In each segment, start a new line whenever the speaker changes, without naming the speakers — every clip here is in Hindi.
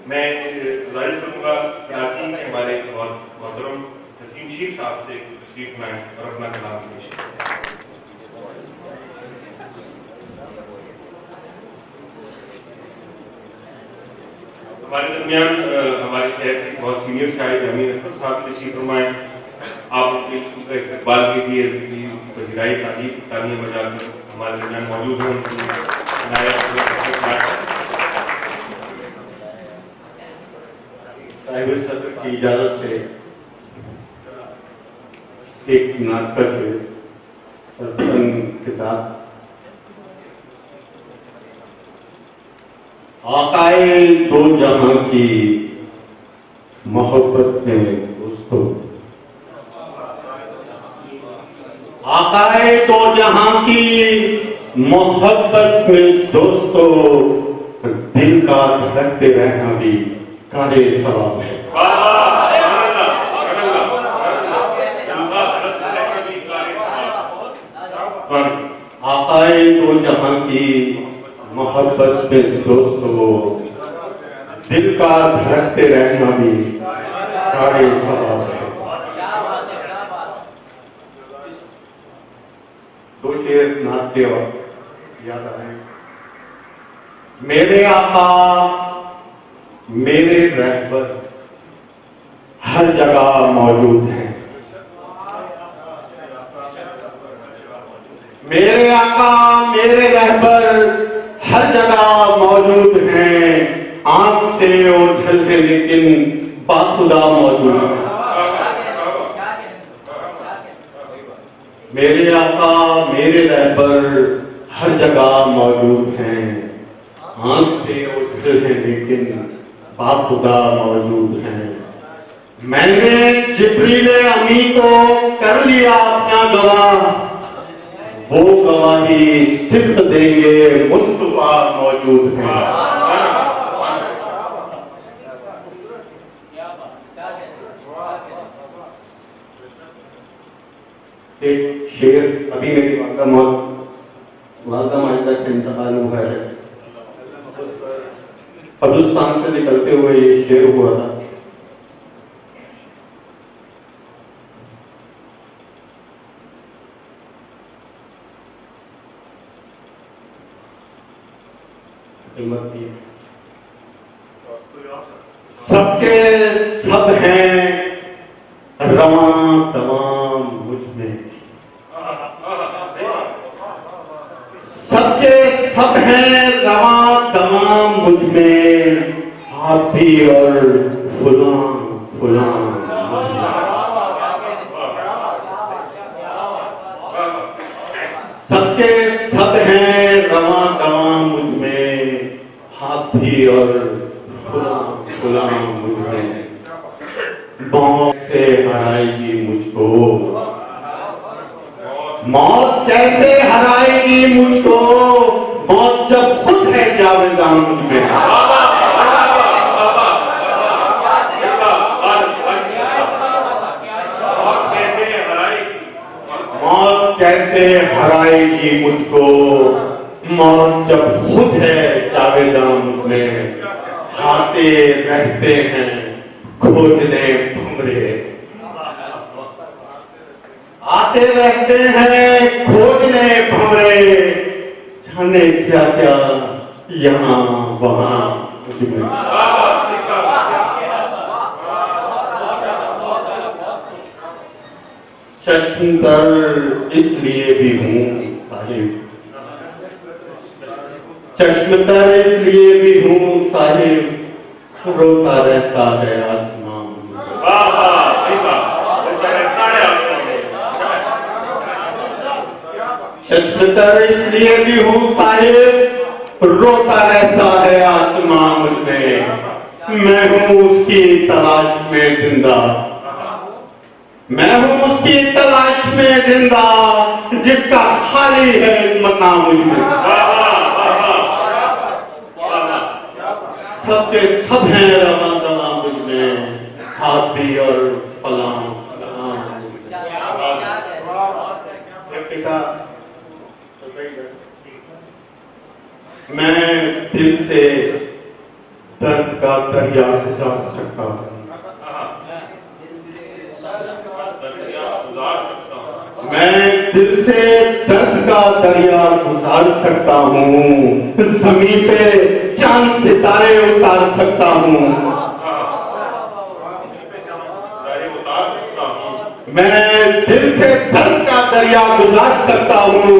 मैं गुजारिश करूँगा इलाकी के हमारे बहुत मोहतरम नसीम शेख साहब से तशरीफ लाएं और अपना कलाम पेश करें। हमारे दरमियान हमारे शहर के बहुत सीनियर शायर अमीर अख्तर साहब तशरीफ फरमाएं। आप उनका इस्तकबाल के लिए उनकी पजीराई तालियां बजाकर हमारे दरमियान मौजूद हैं।
साहिब सदर की इजाजत से एक नाटक किताब आकाए दो जहां की मोहब्बत में दोस्तों, आकाए दो जहां की मोहब्बत में दोस्तों, दिल का धड़कते रहना भी कारे सवाब है। आकाए दो जहां की मोहब्बत में दोस्तों, दिल का धड़कते रहना भी कारे सवाब है। दो शेर नाते याद आ रहे हैं। मेरे आका मेरे रहबर हर जगह मौजूद हैं। मेरे आका मेरे रहबर हर जगह मौजूद हैं। आंख से ओझल है लेकिन बाखुदा मौजूद है। मेरे आका मेरे रहबर हर जगह मौजूद हैं। आंख से ओझल है लेकिन बाखुदा मौजूद हैं। मैंने जिब्रील अमी को कर लिया अपना गवाह, वो गवाही सिर्फ देंगे मुस्तफा मौजूद हैं। एक शेर अभी मेरी वालदा मालिदा का इंतकाल हुआ है, हिंदुस्तान से निकलते हुए ये शेर हुआ था। सबके सब हैं रवां तमाम मुझ में, सबके सब हैं रवां तमाम मुझ में, आप भी और फुलां फुलां। सबके सब हैं रवां तमाम मुझ में, आप भी और फुलां फुलां मुझ में। मौत से हराएगी मुझको, मौत कैसे हराएगी मुझको, मौत जब खुद है जावेदा मुझ में। मौत कैसे हराएगी मुझको, मौत जब खुद है जावेदा मुझ में। आते रहते हैं खोजने भमरे, आते रहते हैं खोजने भमरे, जाने क्या क्या यहाँ वहाँ मुझ में। चश्मतर इसलिए भी हूँ साहिब, चश्मतर इसलिए भी हूँ साहिब, रोता रहता है आसमान। चश्मतर इसलिए भी हूँ साहिब, रोता रहता है आसमान मुझ में। मैं हूँ उसकी तलाश में जिंदा, मैं हूँ उसकी तलाश में जिंदा, जिसका खाली है मकाम मुझ में। सबके सब हैं रवां तमाम मुझ में, आप भी और फलां फलां। पिता मैं दिल से दर्द का दरिया गुजार सकता हूँ। मैं दिल से दर्द का दरिया गुजार सकता हूँ, ज़मीन पे चांद सितारे उतार सकता हूँ। मैं दिल से दर्द का दरिया गुजार सकता हूँ,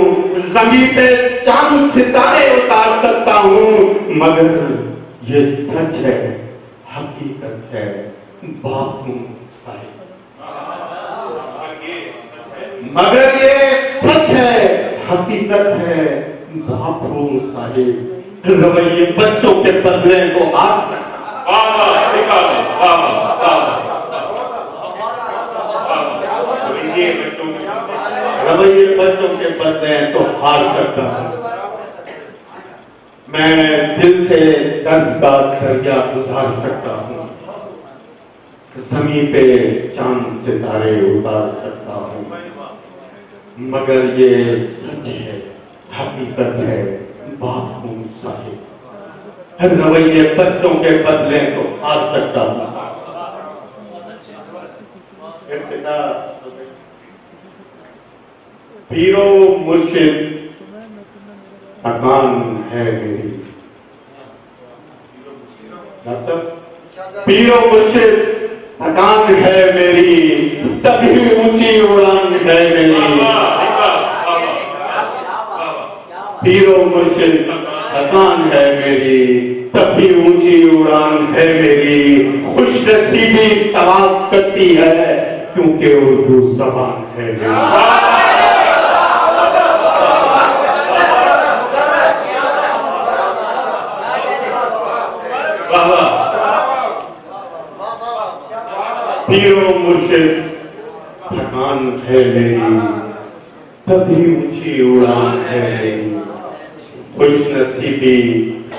ज़मीन पे चांद सितारे उतार सकता हूँ। मगर ये सच है, हकीकत है, बात हूँ साहिब। मगर ये सच है, हकीकत है, बाप हूँ साहिब। रवैये बच्चों के बदले को हार सकता। रवैये बच्चों के बदले तो हार सकता हूँ। मैं दिल से दर्द का दरिया गुजार सकता हूँ, ज़मीन पे चांद सितारे उतार सकता हूँ। मगर ये सच है, हकीकत है, बात हूँ साहिब। रवैये बच्चों के बदले तो हार सकता हूँ। पीरो मुर्शिद थकान है मेरी। पीरो मुर्शिद थकान है मेरी, तभी ऊंची उड़ान है मेरी। पीरो मुर्शिद थकान है मेरी, तभी ऊंची उड़ान है मेरी। खुश नसीबी तवाफ करती है, क्योंकि उर्दू ज़बान है मेरी। पीरो मुर्शिद थकान है मेरी, तभी ऊंची उड़ान है मेरी। खुश नसीबी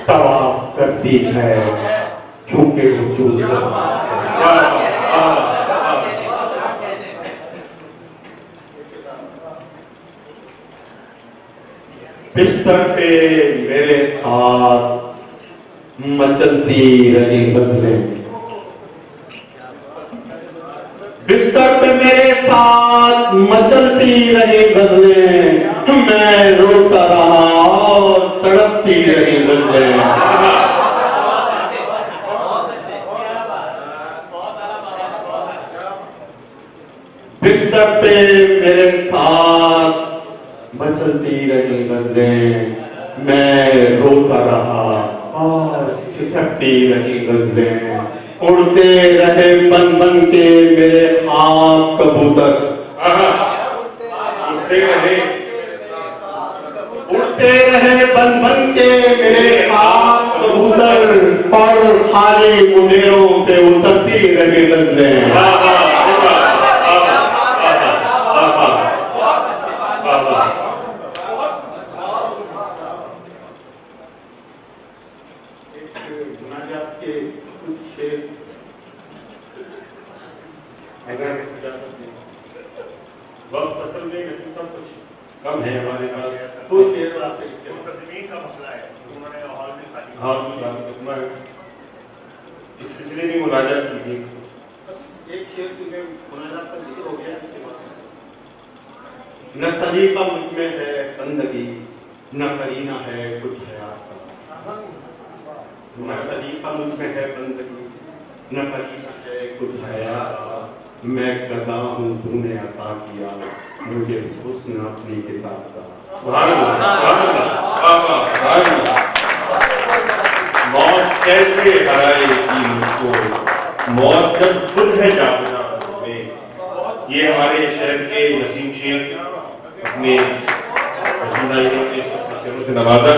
तवाफ करती है, क्योंकि उर्दू ज़बान है। बिस्तर पे मेरे साथ मचलती रही गज़लें। बिस्तर पे मेरे साथ मचलती रही गज़लें। मैं रोता रहा और तड़पती रही गज़लें। बिस्तर पे मेरे साथ मचलती रही गज़लें। मैं रोता रहा और सिसकती रही गज़लें। उड़ते रहे बन बन के मेरे ख्वाब कबूतर। उड़ते रहे बन बन के मेरे ख्वाब कबूतर, और खाली मुंडेरों पे उतरती रही गज़लें। वक्त असल में कुछ कम है हमारे पास, तो शेर आपके इसके जमीन का मसला है, उन्होंने हॉल में खाली। हाँ, इस सिलसिले में मुनाजात कीजिए। बस एक शेर में मुनाजात का जिक्र हो गया। न सलीका मुझ में है बंदगी, न करीना है कुछ हयात का। न सलीका मुझ में है बंदगी, न करीना है कुछ हयात का। मैं गदा हूँ, तूने अता किया मुझे हुस्न अपनी किताब का। मौत कैसे हराएगी मुझको, मौत जब खुद है जागना में। ये हमारे शहर के नसीम शेख अपने शेरों से नवाजा।